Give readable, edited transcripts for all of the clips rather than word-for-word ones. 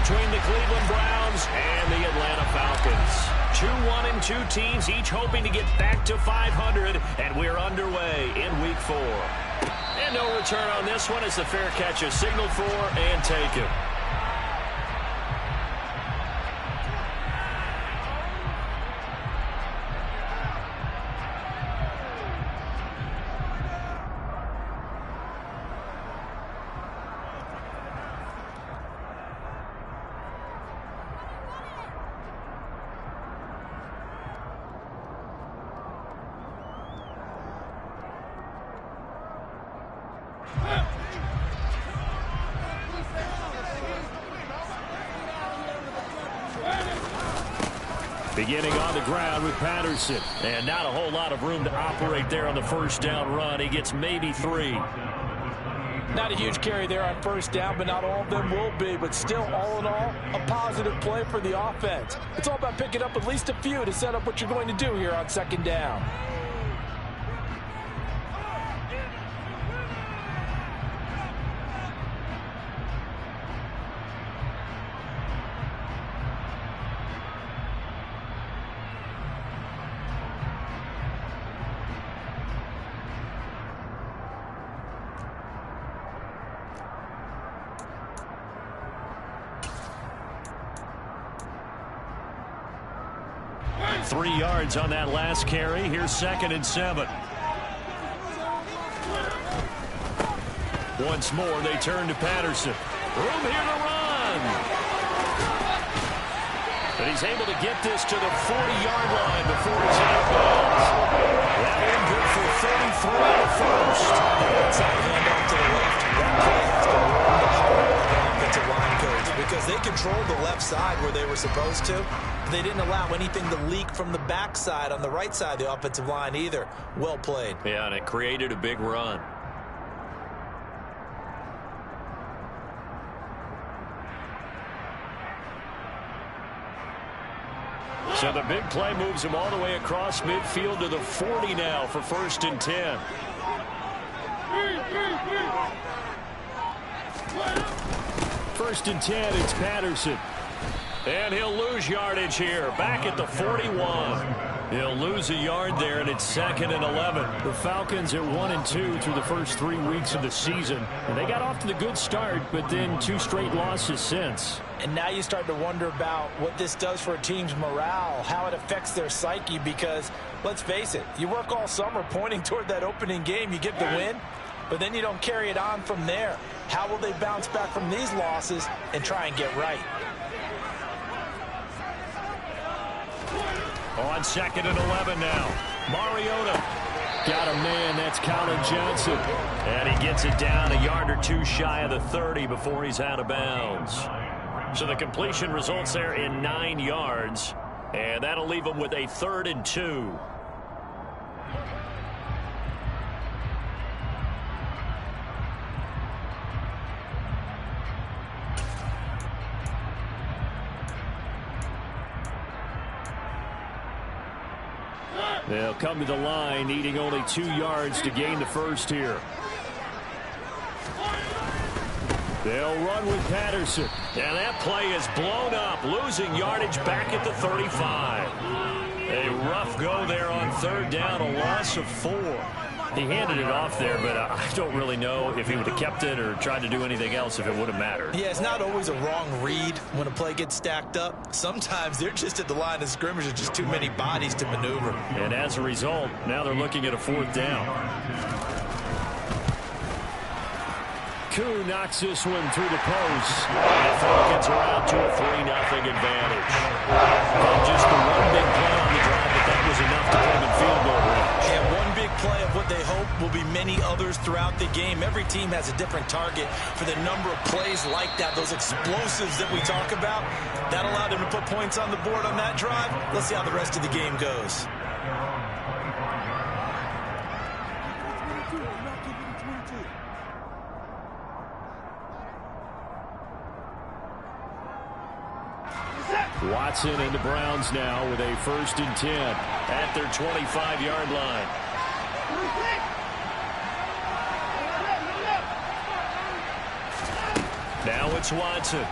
between the Cleveland Browns and the Atlanta Falcons. 2-1-2 teams, each hoping to get back to 500, and we're underway in Week 4. And no return on this one as the fair catch is signaled for and taken. Beginning on the ground with Patterson. And not a whole lot of room to operate there on the first down run. He gets maybe 3. Not a huge carry there on first down, but not all of them will be. But still, all in all, a positive play for the offense. It's all about picking up at least a few to set up what you're going to do here on second down. Three yards on that last carry. Here's 2nd and 7. Once more, they turn to Patterson. Room here to run. But he's able to get this to the 40-yard line before he's out of bounds. That in good for 33 on the first. Outside handoff to the left. That play has been warmed the heart of the offensive line coach because they controlled the left side where they were supposed to. They didn't allow anything to leak from the backside on the right side of the offensive line either. Well played. Yeah, and it created a big run. So the big play moves him all the way across midfield to the 40 now for 1st and 10. First and 10, it's Patterson. And he'll lose yardage here, back at the 41. He'll lose a yard there, and it's 2nd and 11. The Falcons at 1-2 through the first 3 weeks of the season. And they got off to the good start, but then 2 straight losses since. And now you start to wonder about what this does for a team's morale, how it affects their psyche, because, let's face it, you work all summer pointing toward that opening game, you get the win, but then you don't carry it on from there. How will they bounce back from these losses and try and get right? On 2nd and 11 now. Mariota got a man. That's Colin Johnson. And he gets it down a yard or 2 shy of the 30 before he's out of bounds. So the completion results there in 9 yards. And that'll leave him with a 3rd and 2. They'll come to the line, needing only 2 yards to gain the first here. They'll run with Patterson. And that play is blown up, losing yardage back at the 35. A rough go there on 3rd down, a loss of 4. He handed it off there, but I don't really know if he would have kept it or tried to do anything else if it would have mattered. Yeah, it's not always a wrong read when a play gets stacked up. Sometimes they're just at the line of scrimmage. There's just too many bodies to maneuver. And as a result, now they're looking at a 4th down. Koo knocks this one through the post. And the Falcons are out to a 3-0 advantage. And just the one big play on the drive, but that was enough to put them in field goal range. And one big play of what they hope will be many others throughout the game. Every team has a different target for the number of plays like that, those explosives that we talk about. That allowed them to put points on the board on that drive. Let's see how the rest of the game goes. Watson and the Browns now with a 1st and 10 at their 25-yard line. Now it's Watson.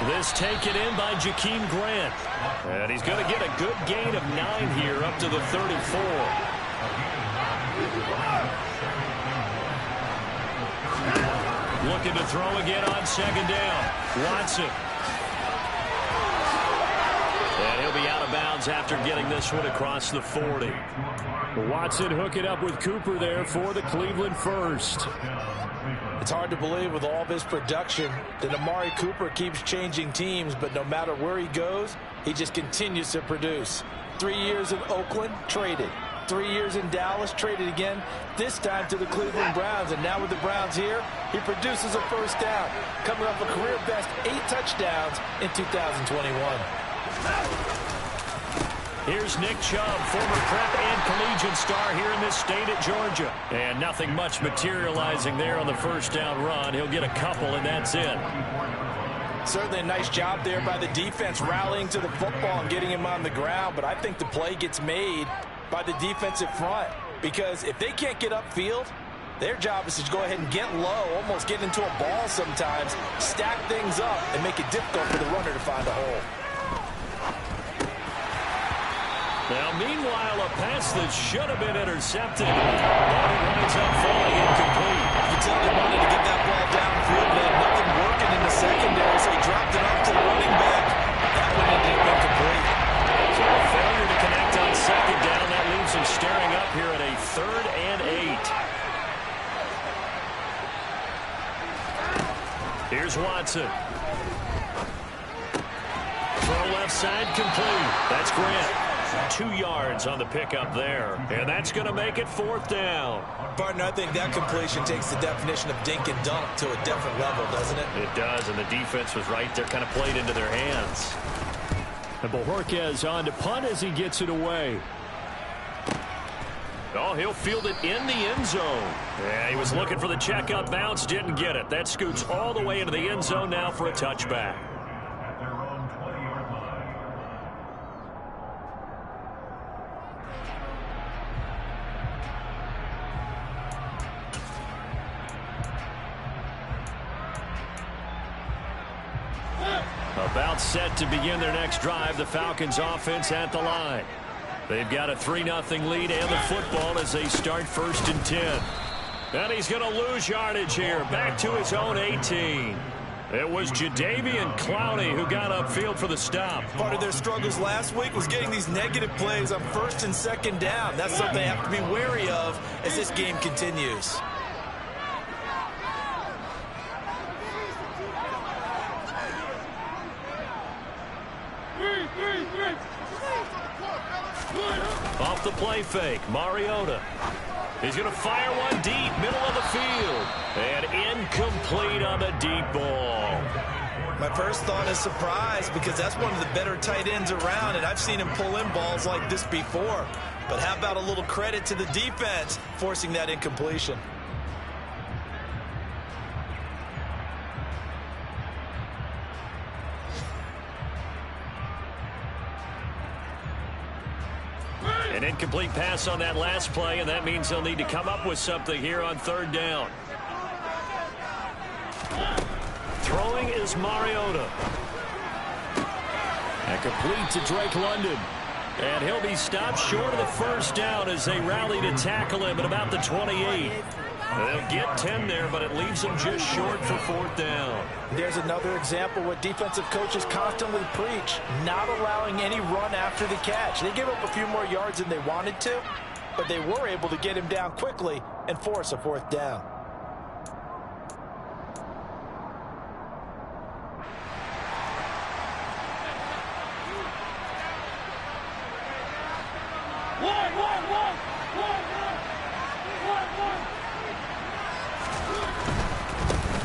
This taken in by Jakeem Grant. And he's going to get a good gain of 9 here up to the 34. Looking to throw again on second down. Watson. And he'll be out of bounds after getting this one across the 40. Watson hooking up with Cooper there for the Cleveland first. It's hard to believe with all this production that Amari Cooper keeps changing teams, but no matter where he goes, he just continues to produce. 3 years in Oakland, traded. 3 years in Dallas, traded again, this time to the Cleveland Browns. And now with the Browns here, he produces a first down, coming off a career-best 8 touchdowns in 2021. Here's Nick Chubb, former prep and collegiate star here in this state at Georgia. And nothing much materializing there on the first down run. He'll get a couple, and that's it. Certainly a nice job there by the defense rallying to the football and getting him on the ground. But I think the play gets made by the defensive front, because if they can't get upfield, their job is to go ahead and get low, almost get into a ball sometimes, stack things up, and make it difficult for the runner to find a hole. Now, meanwhile, a pass that should have been intercepted. But it winds up falling incomplete. You can tell they wanted to get that ball downfield. They had nothing working in the secondary, so he dropped it off to the running back. That one ended up incomplete. So a failure to connect on second down. That leaves him staring up here at a 3rd and 8. Here's Watson. Throw left side, complete. That's Grant. 2 yards on the pickup there. And that's going to make it 4th down. Partner, I think that completion takes the definition of dink and dunk to a different level, doesn't it? It does, and the defense was right there, kind of played into their hands. And Bojorquez on to punt as he gets it away. Oh, he'll field it in the end zone. Yeah, he was looking for the check-up bounce, didn't get it. That scoots all the way into the end zone now for a touchback. About set to begin their next drive. The Falcons offense at the line. They've got a 3-0 lead and the football as they start 1st and 10. And he's going to lose yardage here. Back to his own 18. It was Jadeveon Clowney who got upfield for the stop. Part of their struggles last week was getting these negative plays on 1st and 2nd down. That's something they have to be wary of as this game continues. Off the play fake, Mariota. He's going to fire one deep, middle of the field. And incomplete on the deep ball. My first thought is surprise, because that's one of the better tight ends around, and I've seen him pull in balls like this before. But how about a little credit to the defense forcing that incompletion? An incomplete pass on that last play, and that means they'll need to come up with something here on 3rd down. Throwing is Mariota. And complete to Drake London. And he'll be stopped short of the first down as they rally to tackle him at about the 28. They'll get 10 there, but it leaves them just short for 4th down. There's another example what defensive coaches constantly preach, not allowing any run after the catch. They gave up a few more yards than they wanted to, but they were able to get him down quickly and force a 4th down.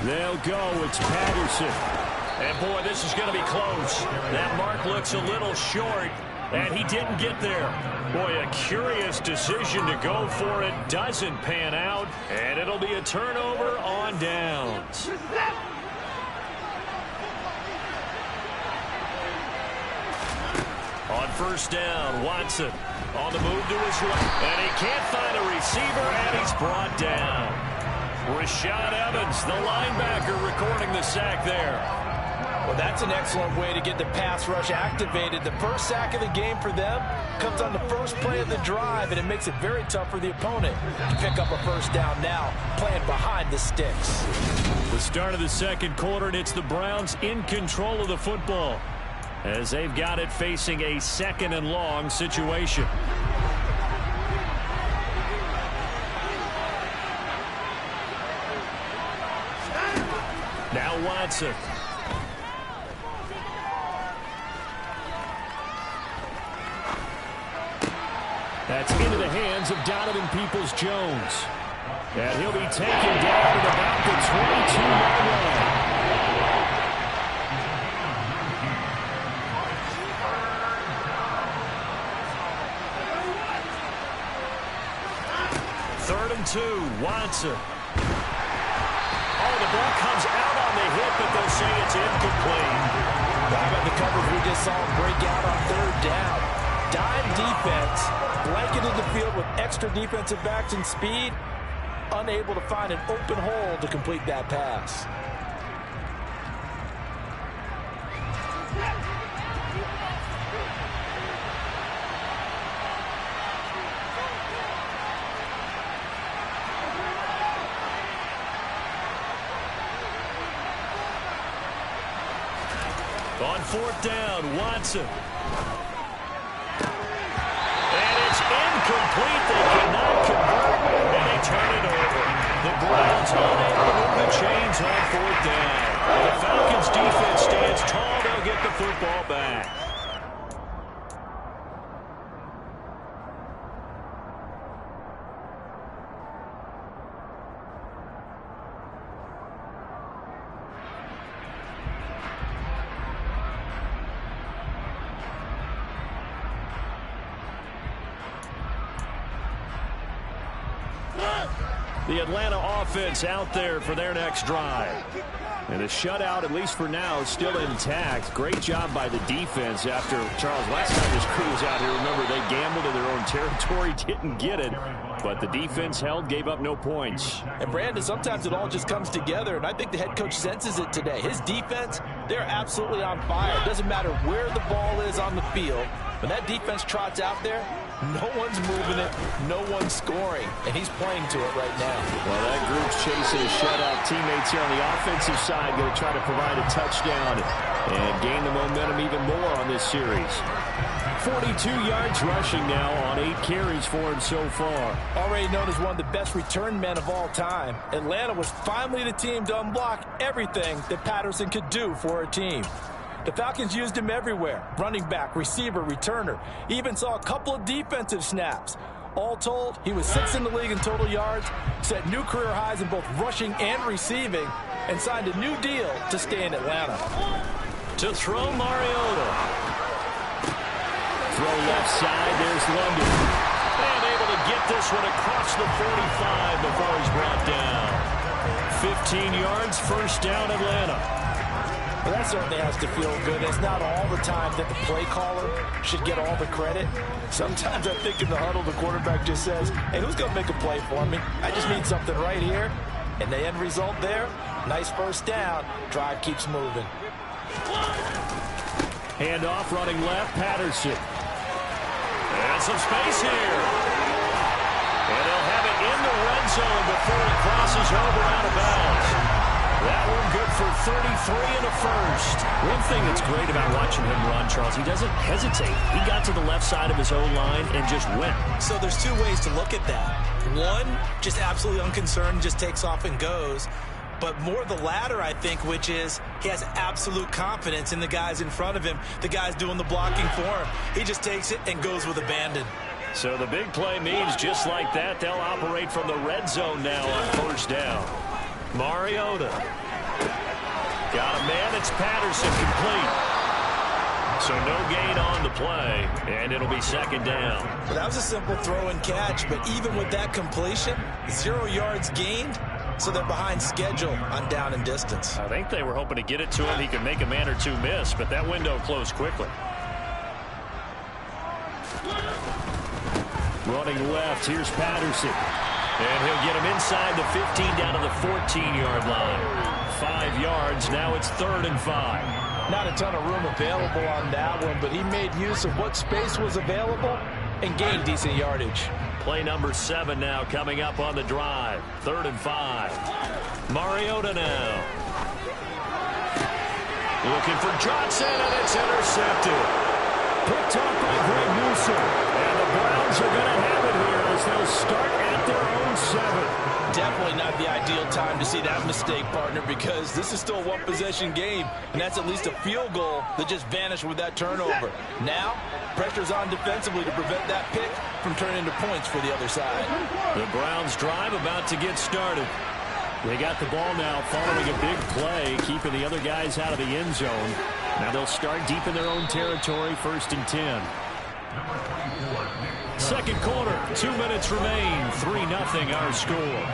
They'll go. It's Patterson. And, boy, this is going to be close. That mark looks a little short, and he didn't get there. Boy, a curious decision to go for it. Doesn't pan out, and it'll be a turnover on downs. On 1st down, Watson on the move to his left. And he can't find a receiver, and he's brought down. Rashad Evans, the linebacker, recording the sack there. Well, that's an excellent way to get the pass rush activated. The first sack of the game for them comes on the first play of the drive, and it makes it very tough for the opponent to pick up a first down now, playing behind the sticks. The start of the second quarter, and it's the Browns in control of the football as they've got it facing a second and long situation. Now Watson. That's into the hands of Donovan Peoples-Jones. And he'll be taken down at about the 22-yard line. Third and 2, Watson. Oh, the ball comes out on the hit, but they'll say it's incomplete. How about the coverage we just saw break out on third down? Dime defense, blanketed the field with extra defensive backs and speed, unable to find an open hole to complete that pass. On fourth down, Watson. And it's incomplete. They cannot convert, and they turn it over. The Browns unable to move the chains on fourth down. The Falcons' defense stands tall. They'll get the football back. The Atlanta offense out there for their next drive. And the shutout, at least for now, is still intact. Great job by the defense after, Charles, last time this crew was out here, remember, they gambled in their own territory, didn't get it. But the defense held, gave up no points. And, Brandon, sometimes it all just comes together, and I think the head coach senses it today. His defense, they're absolutely on fire. It doesn't matter where the ball is on the field. When that defense trots out there, no one's moving it, no one's scoring, and he's playing to it right now. Well, that group's chasing a shutout. Teammates here on the offensive side going to try to provide a touchdown and gain the momentum even more on this series. 42 yards rushing now on 8 carries for him so far. Already known as one of the best return men of all time, Atlanta was finally the team to unblock everything that Patterson could do for a team. The Falcons used him everywhere. Running back, receiver, returner. He even saw a couple of defensive snaps. All told, he was 6th in the league in total yards, set new career highs in both rushing and receiving, and signed a new deal to stay in Atlanta. To throw, Mariota. Throw left side, there's London. And able to get this one across the 45 before he's brought down. 15 yards, first down, Atlanta. Well, that certainly has to feel good. It's not all the time that the play caller should get all the credit. Sometimes I think in the huddle, the quarterback just says, hey, who's going to make a play for me? I just need something right here. And the end result there, nice first down. Drive keeps moving. Handoff running left, Patterson. And some space here. And they'll have it in the red zone before it crosses over out of bounds. That one good for 33 and a first. One thing that's great about watching him run, Charles, he doesn't hesitate. He got to the left side of his own line and just went. So there's two ways to look at that. One, just absolutely unconcerned, just takes off and goes. But more the latter, I think, which is he has absolute confidence in the guys in front of him, the guys doing the blocking for him. He just takes it and goes with abandon. So the big play means just like that, they'll operate from the red zone now on first down. Mariota. Got a man, it's Patterson, complete. So no gain on the play, and it'll be second down. Well, that was a simple throw and catch, but even with that completion, 0 yards gained, so they're behind schedule on down and distance. I think they were hoping to get it to him. He could make a man or two miss, but that window closed quickly. Running left, here's Patterson. And he'll get him inside the 15 down to the 14-yard line. 5 yards, now it's 3rd and 5. Not a ton of room available on that one, but he made use of what space was available and gained decent yardage. Play number 7 now coming up on the drive. 3rd and 5. Mariota now. Looking for Johnson, and it's intercepted. Picked off by Greg Newsome. And the Browns are going to have it here as they'll start at their own 7. Definitely not the ideal time to see that mistake, partner, because this is still a one-possession game, and that's at least a field goal that just vanished with that turnover. Now, pressure's on defensively to prevent that pick from turning into points for the other side. The Browns drive about to get started. They got the ball now following a big play, keeping the other guys out of the end zone. Now they'll start deep in their own territory, 1st and 10. Second quarter, 2 minutes remain, 3-0 our score.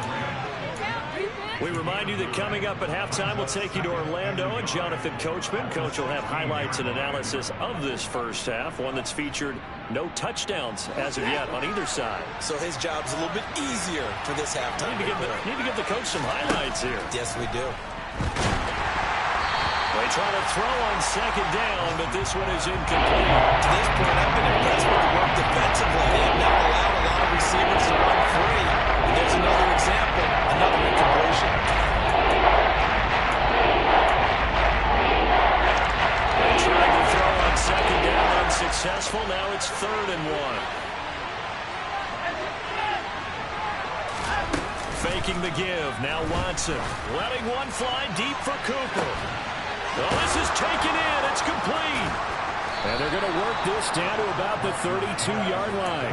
We remind you that coming up at halftime, we'll take you to Orlando and Jonathan Coachman. Coach will have highlights and analysis of this first half, one that's featured no touchdowns as of yet on either side. So his job's a little bit easier for this halftime. Need to give the coach some highlights here. Yes, we do. They try to throw on 2nd down, but this one is incomplete. To this point, I've been impressed with the work defensively. They have not allowed a lot of receivers to run free. And there's another example, another incompletion. They tried to throw on 2nd down, unsuccessful. Now it's 3rd and 1. Faking the give. Now Watson letting one fly deep for Cooper. Oh, this is taken in. It's complete. And they're going to work this down to about the 32-yard line.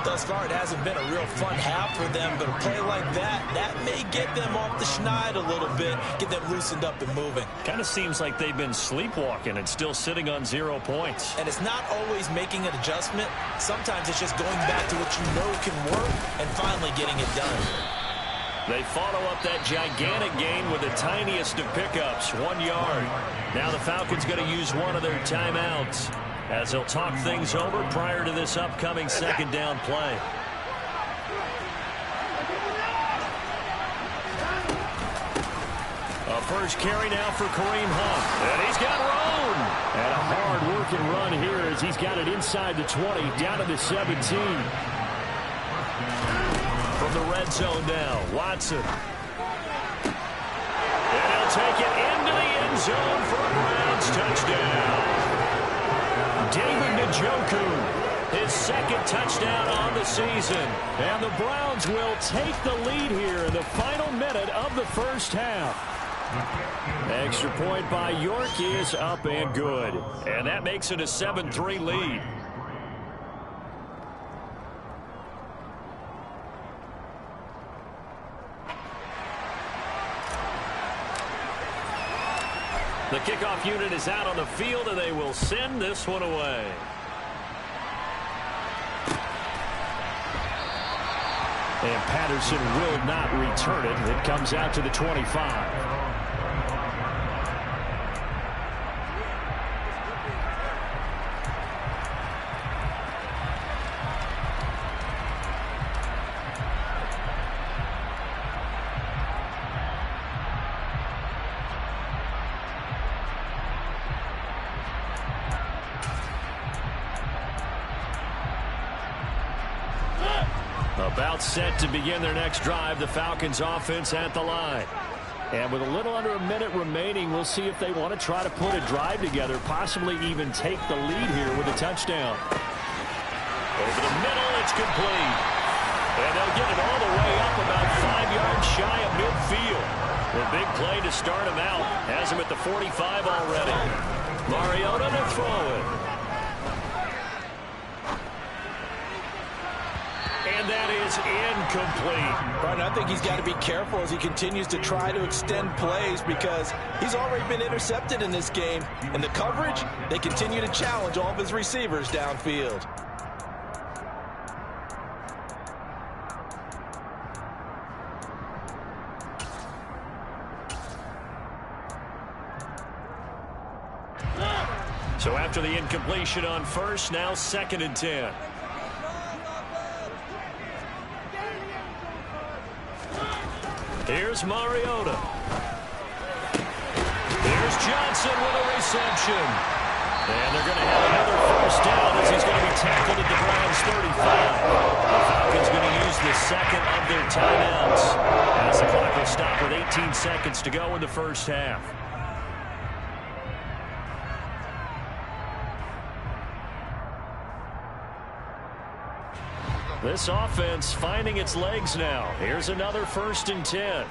Thus far, it hasn't been a real fun half for them, but a play like that may get them off the schneid a little bit, get them loosened up and moving. Kind of seems like they've been sleepwalking and still sitting on 0 points. And it's not always making an adjustment. Sometimes it's just going back to what you know can work and finally getting it done. They follow up that gigantic gain with the tiniest of pickups, 1 yard. Now the Falcons going to use one of their timeouts as they'll talk things over prior to this upcoming 2nd down play. A first carry now for Kareem Hunt. And he's got room. And a hard-working run here as he's got it inside the 20, down to the 17. From the red zone now, Watson. And he'll take it into the end zone for a Browns touchdown. David Njoku, his 2nd touchdown on the season. And the Browns will take the lead here in the final minute of the first half. Extra point by York is up and good. And that makes it a 7-3 lead. The kickoff unit is out on the field, and they will send this one away. And Patterson will not return it. It comes out to the 25. About set to begin their next drive, the Falcons offense at the line. And with a little under a minute remaining, we'll see if they want to try to put a drive together, possibly even take the lead here with a touchdown. Over the middle, it's complete. And they'll get it all the way up about 5 yards shy of midfield. The big play to start him out. Has him at the 45 already. Mariota to throw it. And that is incomplete. Right, I think he's got to be careful as he continues to try to extend plays because he's already been intercepted in this game. And the coverage, they continue to challenge all of his receivers downfield. So after the incompletion on first, now 2nd and 10. Here's Mariota. Here's Johnson. Johnson with a reception. And they're going to have another first down as he's going to be tackled at the Browns' 35. The Falcons going to use the second of their timeouts as the clock will stop with 18 seconds to go in the first half. This offense finding its legs now. Here's another 1st and 10.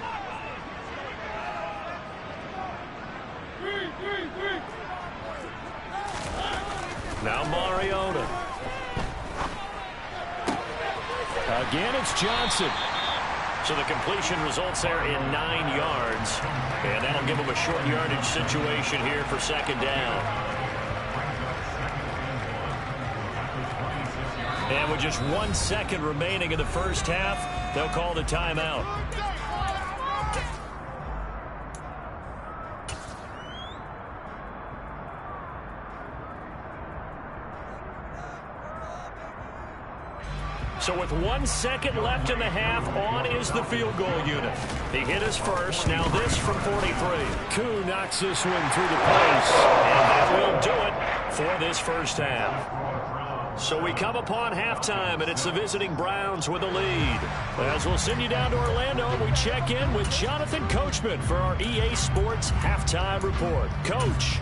Now Mariota. Again, it's Johnson. So the completion results there in 9 yards. And that'll give him a short yardage situation here for 2nd down. And with just 1 second remaining in the first half, they'll call the timeout. So with 1 second left in the half, on is the field goal unit. He hit his first. Now this from 43. Koo knocks this one through the post. And that will do it for this first half. So we come upon halftime, and it's the visiting Browns with a lead. As we'll send you down to Orlando, we check in with Jonathan Coachman for our EA Sports Halftime Report. Coach.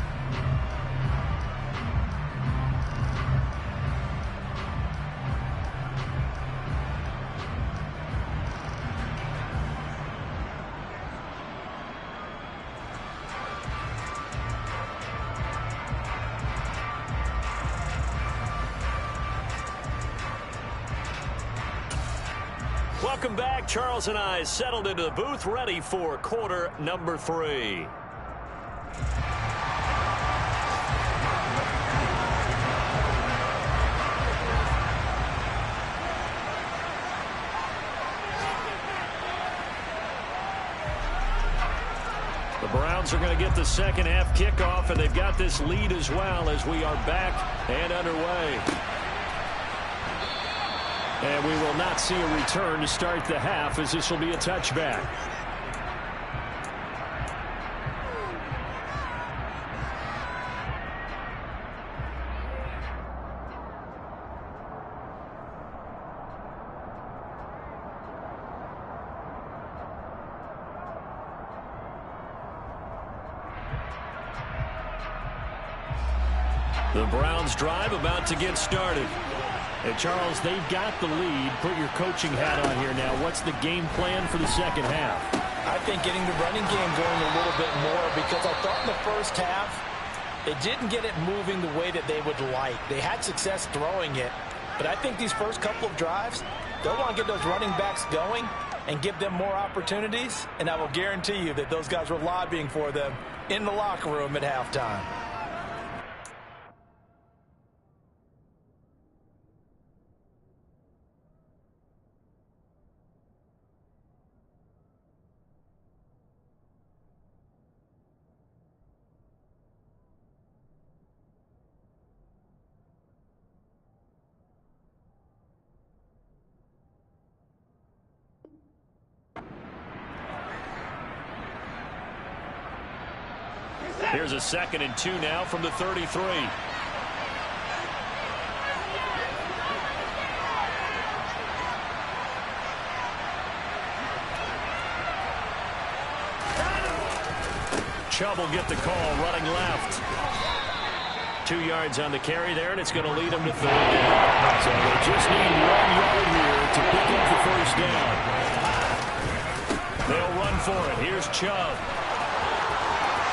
Welcome back. Charles and I settled into the booth, ready for quarter number 3. The Browns are going to get the second half kickoff, and they've got this lead as well as we are back and underway. And we will not see a return to start the half, as this will be a touchback. The Browns drive about to get started. And Charles, they've got the lead. Put your coaching hat on here now. What's the game plan for the second half? I think getting the running game going a little bit more, because I thought in the first half they didn't get it moving the way that they would like. They had success throwing it, but I think these first couple of drives, they'll want to get those running backs going and give them more opportunities, and I will guarantee you that those guys were lobbying for them in the locker room at halftime. Here's a 2nd and 2 now from the 33. Chubb will get the call, running left. 2 yards on the carry there, and it's going to lead him to 3rd down. So they just need 1 yard here to pick up the first down. They'll run for it. Here's Chubb.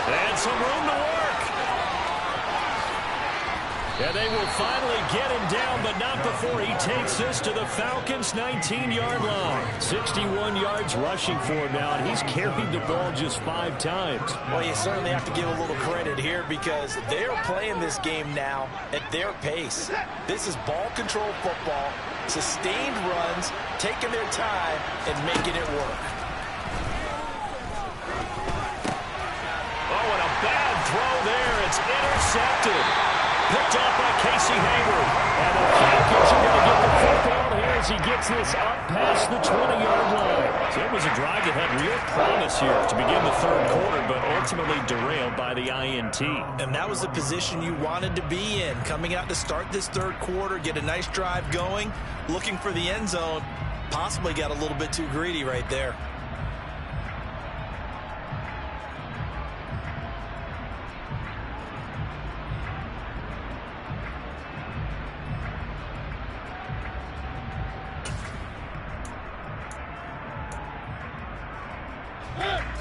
And some room to work. And they will finally get him down, but not before he takes this to the Falcons' 19-yard line. 61 yards rushing for him now, and he's carried the ball just 5 times. Well, you certainly have to give a little credit here, because they're playing this game now at their pace. This is ball control football, sustained runs, taking their time and making it work. Oh, and a bad throw there. It's intercepted. Picked off by Casey Hayward. And the Falcons are going to get the football here as he gets this up past the 20-yard line. So it was a drive that had real promise here to begin the third quarter, but ultimately derailed by the INT. And that was the position you wanted to be in, coming out to start this third quarter, get a nice drive going, looking for the end zone. Possibly got a little bit too greedy right there.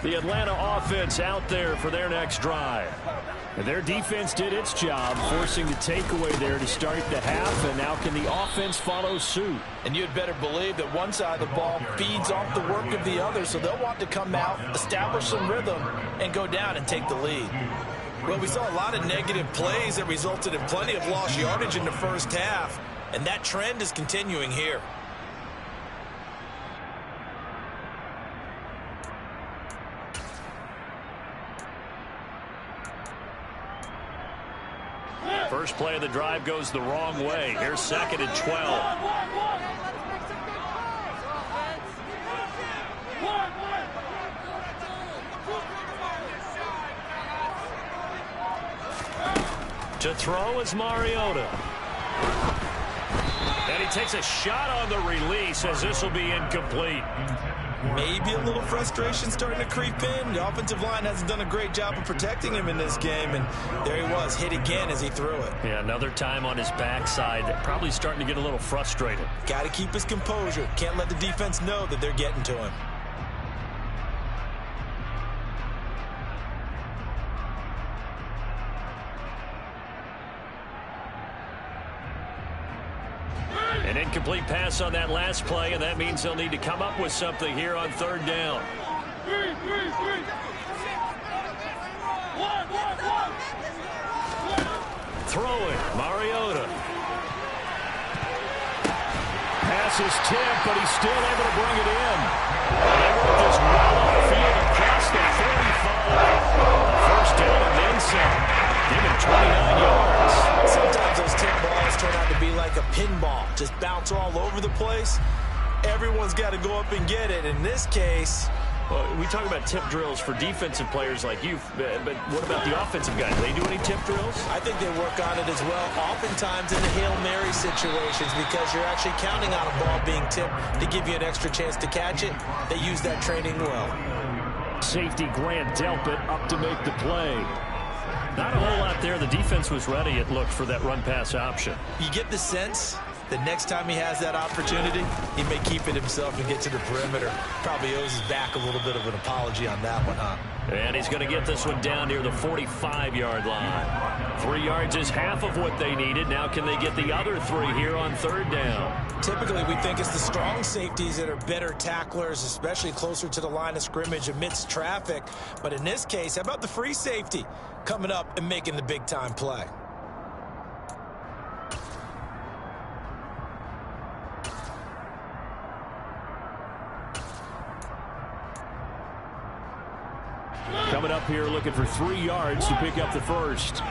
The Atlanta offense out there for their next drive. And their defense did its job, forcing the takeaway there to start the half, and now can the offense follow suit? And you'd better believe that one side of the ball feeds off the work of the other, so they'll want to come out, establish some rhythm, and go down and take the lead. Well, we saw a lot of negative plays that resulted in plenty of lost yardage in the first half, and that trend is continuing here. First play of the drive goes the wrong way. Here's 2nd and 12. To throw is Mariota. And he takes a shot on the release as this will be incomplete. Maybe a little frustration starting to creep in. The offensive line hasn't done a great job of protecting him in this game, and there he was, hit again as he threw it. Yeah, another time on his backside, probably starting to get a little frustrated. Got to keep his composure. Can't let the defense know that they're getting to him. An incomplete pass on that last play, and that means they'll need to come up with something here on third down. Throw it, Mariota. Pass is tipped, but he's still able to bring it in. They work this well on the field across the 45. First down and then some. Give him 29 yards. Sometimes those tip balls turn out to be like a pinball. Just bounce all over the place. Everyone's got to go up and get it. In this case... Well, we talk about tip drills for defensive players like you, but what about the offensive guys? Do they do any tip drills? I think they work on it as well, oftentimes in the Hail Mary situations, because you're actually counting on a ball being tipped to give you an extra chance to catch it. They use that training well. Safety Grant Delpit up to make the play. Not a whole lot there. The defense was ready, it looked, for that run-pass option. You get the sense that next time he has that opportunity, he may keep it himself and get to the perimeter. Probably owes his back a little bit of an apology on that one, huh? And he's going to get this one down near the 45-yard line. 3 yards is half of what they needed. Now can they get the other 3 here on third down? Typically, we think it's the strong safeties that are better tacklers, especially closer to the line of scrimmage amidst traffic. But in this case, how about the free safety coming up and making the big-time play? Coming up here looking for 3 yards to pick up the first.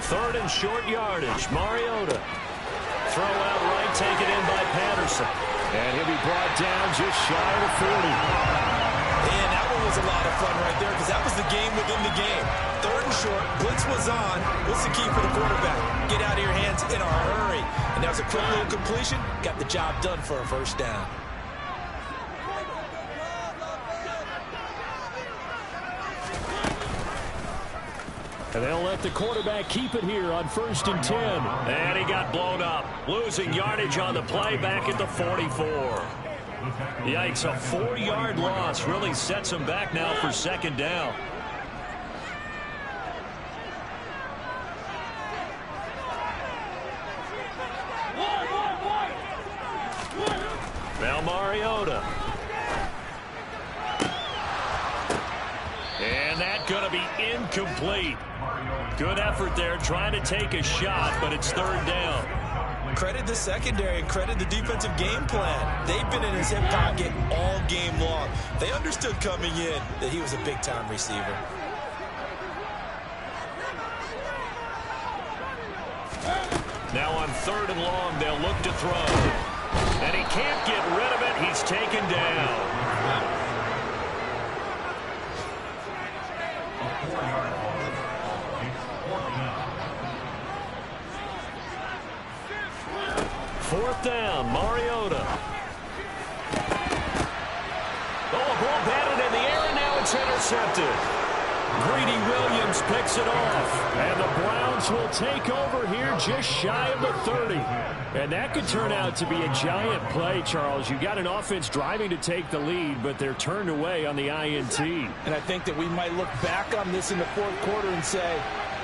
Third and short yardage. Mariota. Throw out right, taken in by Patterson. And he'll be brought down just shy of the 40. And that one was a lot of fun right there, because that was the game within the game. Third and short, blitz was on. What's the key for the quarterback? Get out of your hands in a hurry. And that was a quick little completion. Got the job done for a first down. And they'll let the quarterback keep it here on 1st and 10. And he got blown up. Losing yardage on the play back at the 44. Yikes, a 4-yard loss really sets him back now for 2nd down. Now Mariota. And that's going to be incomplete. Good effort there trying to take a shot, but it's 3rd down. Credit the secondary and credit the defensive game plan. They've been in his hip pocket all game long. They understood coming in that he was a big-time receiver. Now on 3rd and long, they'll look to throw. And he can't get rid of it. He's taken down. 4th down, Mariota. Oh, a ball batted in the air, and now it's intercepted. Greedy Williams picks it off. And the Browns will take over here just shy of the 30. And that could turn out to be a giant play, Charles. You got an offense driving to take the lead, but they're turned away on the INT. And I think that we might look back on this in the 4th quarter and say,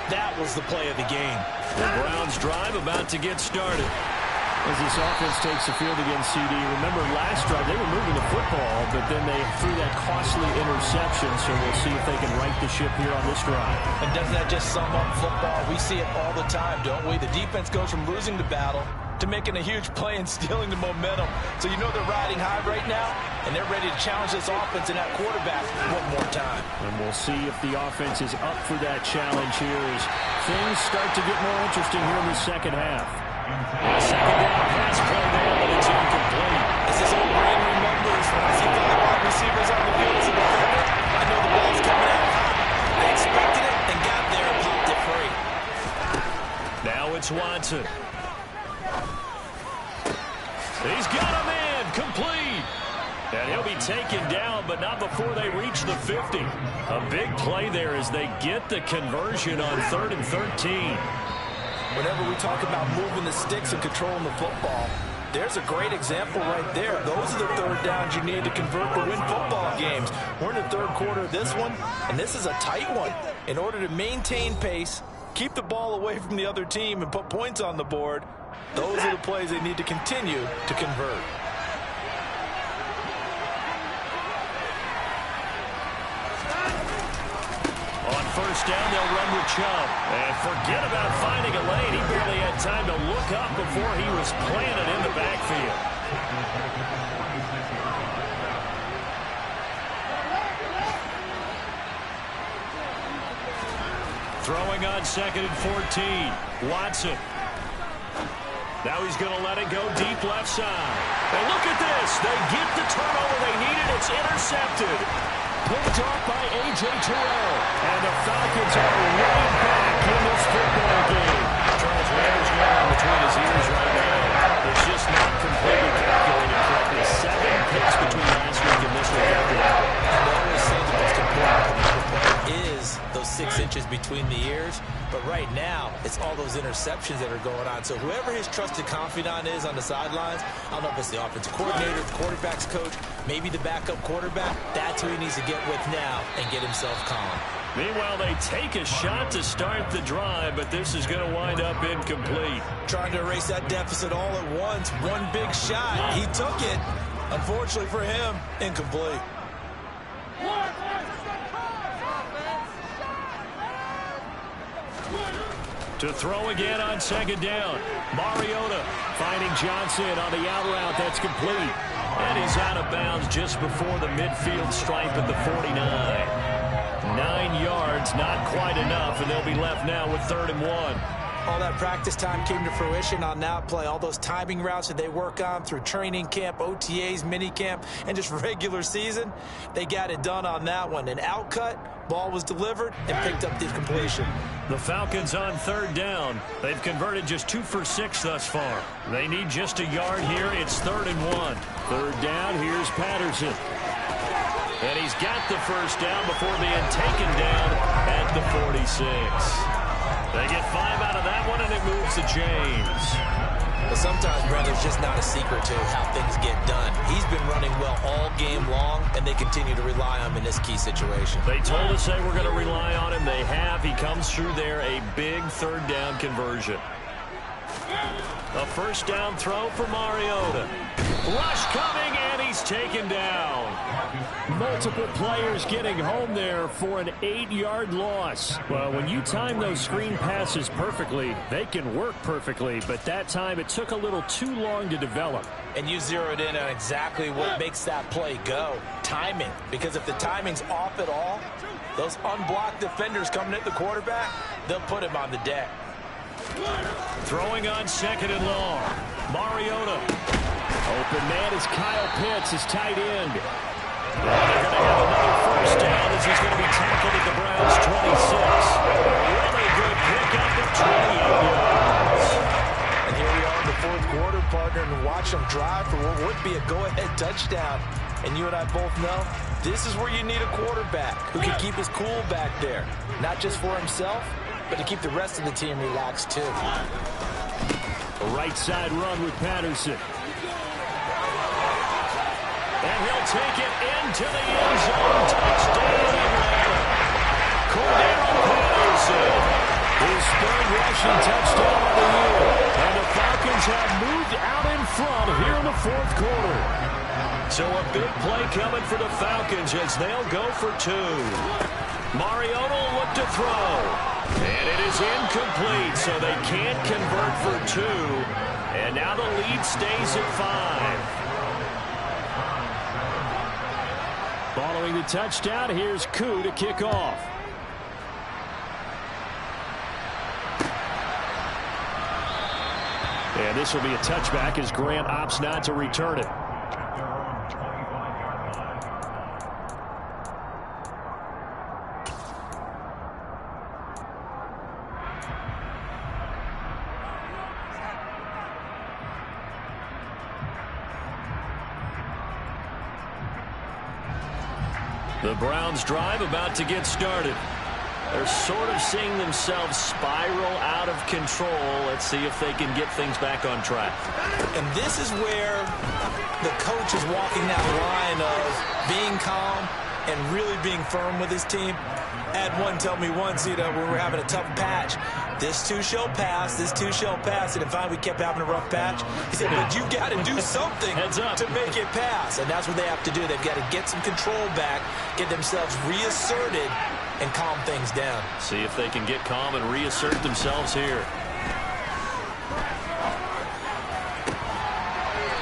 that was the play of the game. The Browns drive about to get started. As this offense takes the field against CD, remember last drive they were moving the football, but then they threw that costly interception, so we'll see if they can right the ship here on this drive. And doesn't that just sum up football? We see it all the time, don't we? The defense goes from losing the battle to making a huge play and stealing the momentum. So you know they're riding high right now, and they're ready to challenge this offense and that quarterback one more time. And we'll see if the offense is up for that challenge here as things start to get more interesting here in the second half. Second down pass play there, but it's incomplete. As this old brain remembers, when I see the wide receivers on the field as a defender, I know the ball's coming out hot. They expected it and got there and popped it free. Now it's Watson. He's got a man, complete. And he'll be taken down, but not before they reach the 50. A big play there as they get the conversion on 3rd and 13. Whenever we talk about moving the sticks and controlling the football, there's a great example right there. Those are the 3rd downs you need to convert to win football games. We're in the 3rd quarter of this one, and this is a tight one. In order to maintain pace, keep the ball away from the other team, and put points on the board, those are the plays they need to continue to convert. On 1st down, they'll run with Chubb. And forget about finding a lane. He barely had time to look up before he was planted in the backfield. Throwing on 2nd and 14. Watson. Now he's going to let it go deep left side. And look at this. They get the turnover they needed. It's intercepted. Picked off by A.J. Terrell. And the Falcons are right back in this football game. Charles Randall's going on between his ears right now. It's just not completely calculated correctly. 7 picks between last week and this week after that. And I always say the most important is those 6 inches between the ears. But right now, it's all those interceptions that are going on. So whoever his trusted confidant is on the sidelines, I don't know if it's the offensive coordinator, the quarterback's coach, maybe the backup quarterback, that's who he needs to get with now and get himself calm. Meanwhile, they take a shot to start the drive, but this is going to wind up incomplete. Trying to erase that deficit all at once. One big shot. He took it. Unfortunately for him, incomplete. To throw again on 2nd down. Mariota finding Johnson on the out route. That's complete. And he's out of bounds just before the midfield stripe at the 49. 9 yards, not quite enough, and they'll be left now with 3rd and 1. All that practice time came to fruition on that play. All those timing routes that they work on through training camp, OTAs, minicamp, and just regular season, they got it done on that one. An outcut, ball was delivered, and picked up the completion. The Falcons on 3rd down. They've converted just 2 for 6 thus far. They need just a yard here. It's 3rd and 1. 3rd down, here's Patterson. And he's got the 1st down before being taken down at the 46. They get 5 out of that one, and it moves to James. But sometimes, Brad, it's just not a secret to how things get done. He's been running well all game long, and they continue to rely on him in this key situation. They told us they were going to rely on him. They have. He comes through there, a big 3rd down conversion. A 1st down throw for Mariota. Rush coming, and he's taken down. Multiple players getting home there for an 8-yard loss. Well, when you time those screen passes perfectly, they can work perfectly, but that time it took a little too long to develop. And you zeroed in on exactly what makes that play go. Timing. Because if the timing's off at all, those unblocked defenders coming at the quarterback, they'll put him on the deck. Throwing on 2nd and long. Mariota. Open man is Kyle Pitts, his tight end. They're going to have another first down as he's going to be tackled at the Browns' 26. A really good pickup of 28 yards. And here we are in the fourth quarter, partner, and watch them drive for what would be a go-ahead touchdown. And you and I both know this is where you need a quarterback who can keep his cool back there. Not just for himself, but to keep the rest of the team relaxed too. A right side run with Patterson. And he'll take it into the end zone. Touchdown, Atlanta. Cordero Patterson. His 3rd rushing touchdown of the year. And the Falcons have moved out in front here in the 4th quarter. So a big play coming for the Falcons as they'll go for 2. Mariota will look to throw. And it is incomplete, so they can't convert for 2. And now the lead stays at 5. Following the touchdown, here's Koo to kick off. And this will be a touchback as Grant opts not to return it. The Browns drive about to get started. They're sort of seeing themselves spiral out of control. Let's see if they can get things back on track. And this is where the coach is walking that line of being calm and really being firm with his team. I had one tell me once, when we were having a tough patch, this too shall pass, this too shall pass. And finally we kept having a rough patch. He said, but you've got to do something to make it pass. And that's what they have to do. They've got to get some control back, get themselves reasserted, and calm things down. See if they can get calm and reassert themselves here.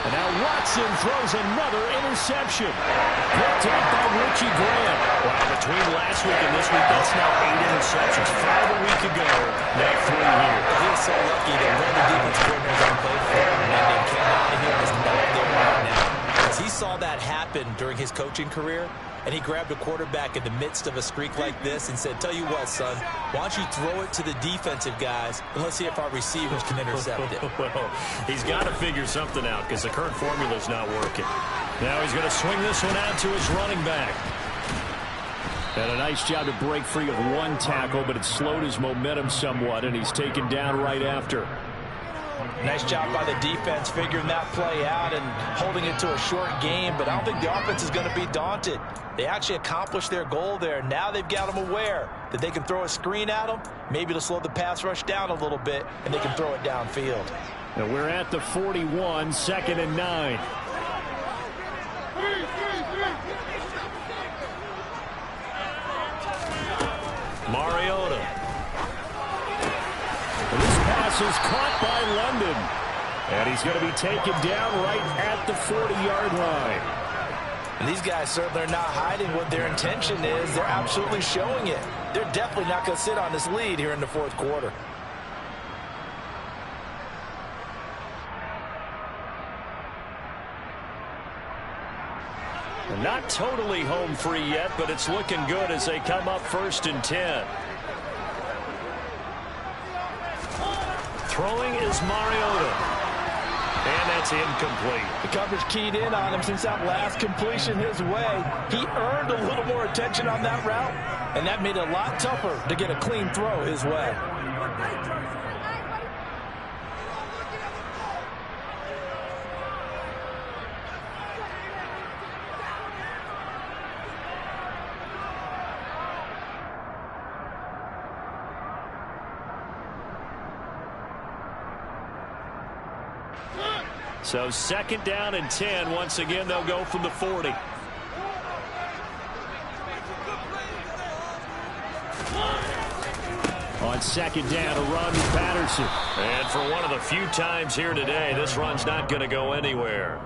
And now Watson throws another interception. Picked up by Richie Grant. Wow, between last week and this week, that's now 8 interceptions. 5 a week ago, now 3 here. He's so lucky that one of the defense coordinators on both for him, and came out of here is not there right now. Because he saw that happen during his coaching career, and he grabbed a quarterback in the midst of a streak like this and said, tell you what, son, why don't you throw it to the defensive guys, and let's see if our receivers can intercept it. Well, he's got to figure something out because the current formula is not working. Now he's going to swing this one out to his running back. And a nice job to break free of one tackle, but it slowed his momentum somewhat, and he's taken down right after. Nice job by the defense figuring that play out and holding it to a short game, but I don't think the offense is going to be daunted. They actually accomplished their goal there. Now they've got them aware that they can throw a screen at them, maybe to slow the pass rush down a little bit, and they can throw it downfield. Now we're at the 41, 2nd and 9. Mariota. This pass is caught by London. And he's going to be taken down right at the 40-yard line. And these guys certainly are not hiding what their intention is. They're absolutely showing it. They're definitely not going to sit on this lead here in the 4th quarter. Not totally home free yet, but it's looking good as they come up 1st and 10. Throwing is Mariota. And that's incomplete. The coverage keyed in on him since that last completion his way. He earned a little more attention on that route, and that made it a lot tougher to get a clean throw his way. So 2nd down and 10. Once again, they'll go from the 40. On 2nd down, a run with Patterson. And for one of the few times here today, this run's not going to go anywhere.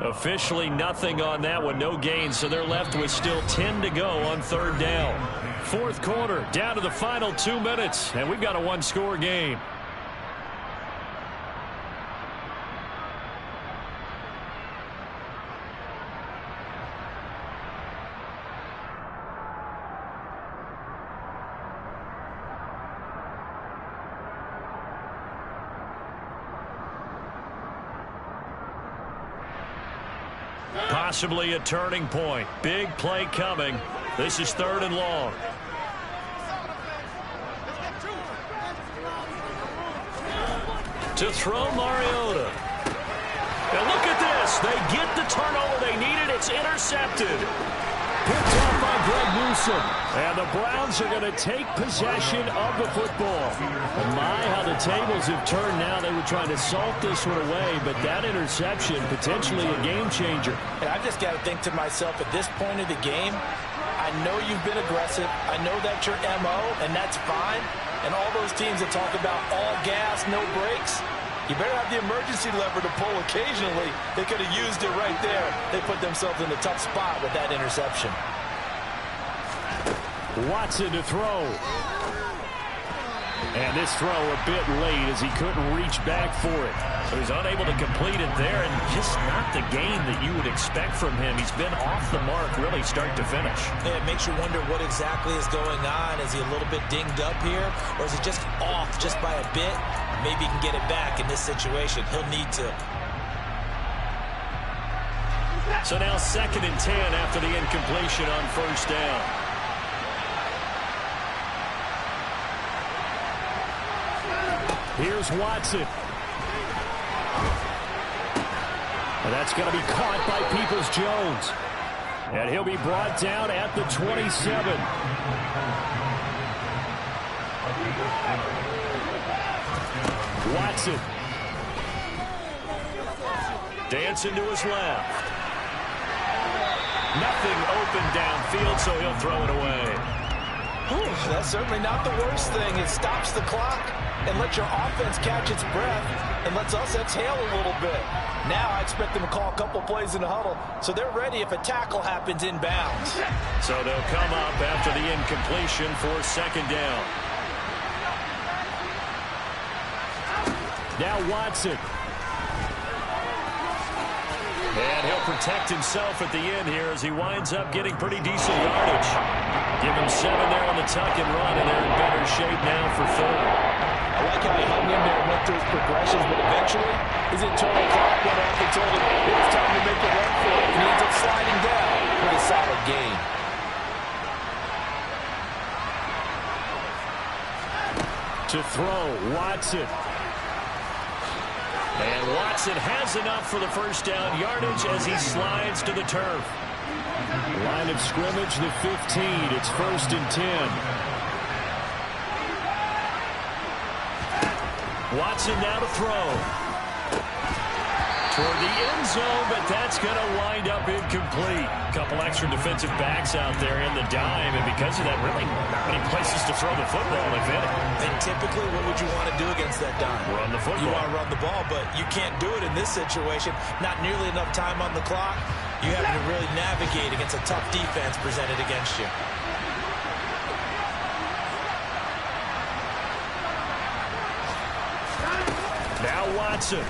Officially nothing on that one, no gain, so they're left with still 10 to go on 3rd down. 4th quarter, down to the final 2 minutes, and we've got a one-score game. Possibly a turning point. Big play coming. This is 3rd and long. To throw Mariota. And look at this. They get the turnover they needed. It's intercepted. Picked off by Greg Newsome. And the Browns are going to take possession of the football. And my, how the tables have turned now. They were trying to salt this one away, but that interception, potentially a game changer. And I've just got to think to myself, at this point of the game, I know you've been aggressive. I know that's your MO, and that's fine. And all those teams that talk about all gas, no brakes, you better have the emergency lever to pull occasionally. They could have used it right there. They put themselves in a tough spot with that interception. Watson to throw. And this throw a bit late as he couldn't reach back for it. So he's unable to complete it there, and just not the game that you would expect from him. He's been off the mark really start to finish. Yeah, it makes you wonder what exactly is going on. Is he a little bit dinged up here, or is he just off just by a bit? Maybe he can get it back in this situation. He'll need to. So now 2nd and 10 after the incompletion on 1st down. Here's Watson. And that's going to be caught by Peoples-Jones. And he'll be brought down at the 27. Watson. Dancing to his left. Nothing open downfield, so he'll throw it away. Whew, that's certainly not the worst thing. It stops the clock and lets your offense catch its breath and lets us exhale a little bit. Now I expect them to call a couple plays in the huddle, so they're ready if a tackle happens inbounds. So they'll come up after the incompletion for 2nd down. Now Watson. And he'll protect himself at the end here as he winds up getting pretty decent yardage. Give him 7 there on the tuck and run, and they're in better shape now for 3rd. I like how he hung in there and went through his progressions, but eventually his internal clock went off and told him it was time to make a run for it, and he ends up sliding down with a solid gain. To throw, Watson. And Watson has enough for the 1st down yardage as he slides to the turf. Line of scrimmage, the 15. It's 1st and 10. Watson now to throw. Toward the end zone, but that's going to wind up incomplete. Couple extra defensive backs out there in the dime, and because of that, really not many places to throw the football, if any. And typically, what would you want to do against that dime? Run the football. You want to run the ball, but you can't do it in this situation. Not nearly enough time on the clock. You have to really navigate against a tough defense presented against you. Now Watson.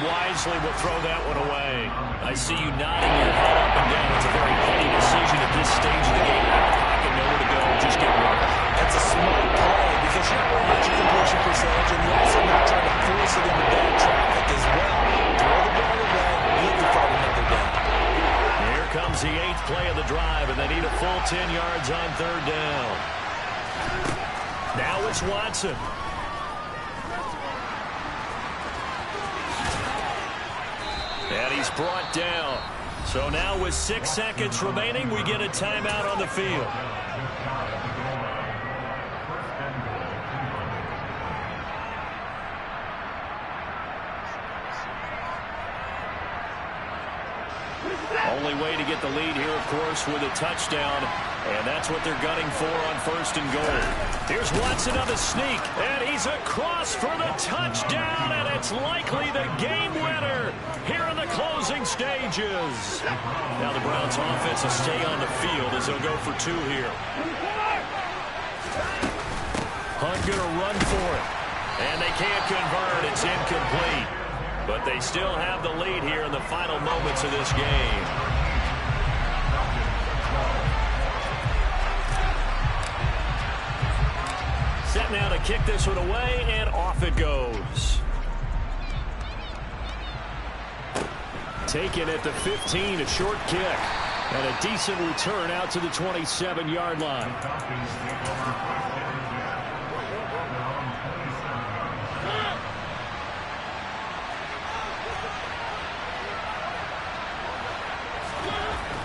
Wisely will throw that one away. I see you nodding your head up and down. It's a very heady decision at this stage of the game. Out of the pocket, nowhere to go. Just get running. That's a smart play because you're not worried about your completion percentage, and you're also not trying to force it into bad traffic as well. Throw the ball away, look to fight another down. Here comes the 8th play of the drive, and they need a full 10 yards on 3rd down. Now it's Watson. And he's brought down. So now with 6 seconds remaining, we get a timeout on the field. Only way to get the lead here, of course, with a touchdown. And that's what they're gunning for on 1st and goal. Here's Watson on the sneak. And he's across for the touchdown. And it's likely the game winner here in the closing stages. Now the Browns offense will stay on the field as they'll go for 2 here. Hunt going to run for it. And they can't convert. It's incomplete. But they still have the lead here in the final moments of this game. Set now to kick this one away, and off it goes. Taken at the 15, a short kick. And a decent return out to the 27-yard line.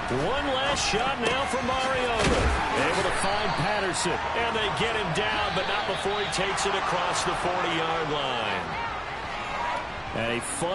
One last shot now for Mariota. Able to find Patterson. And they get him down, but not before he takes it across the 40-yard line. And a fun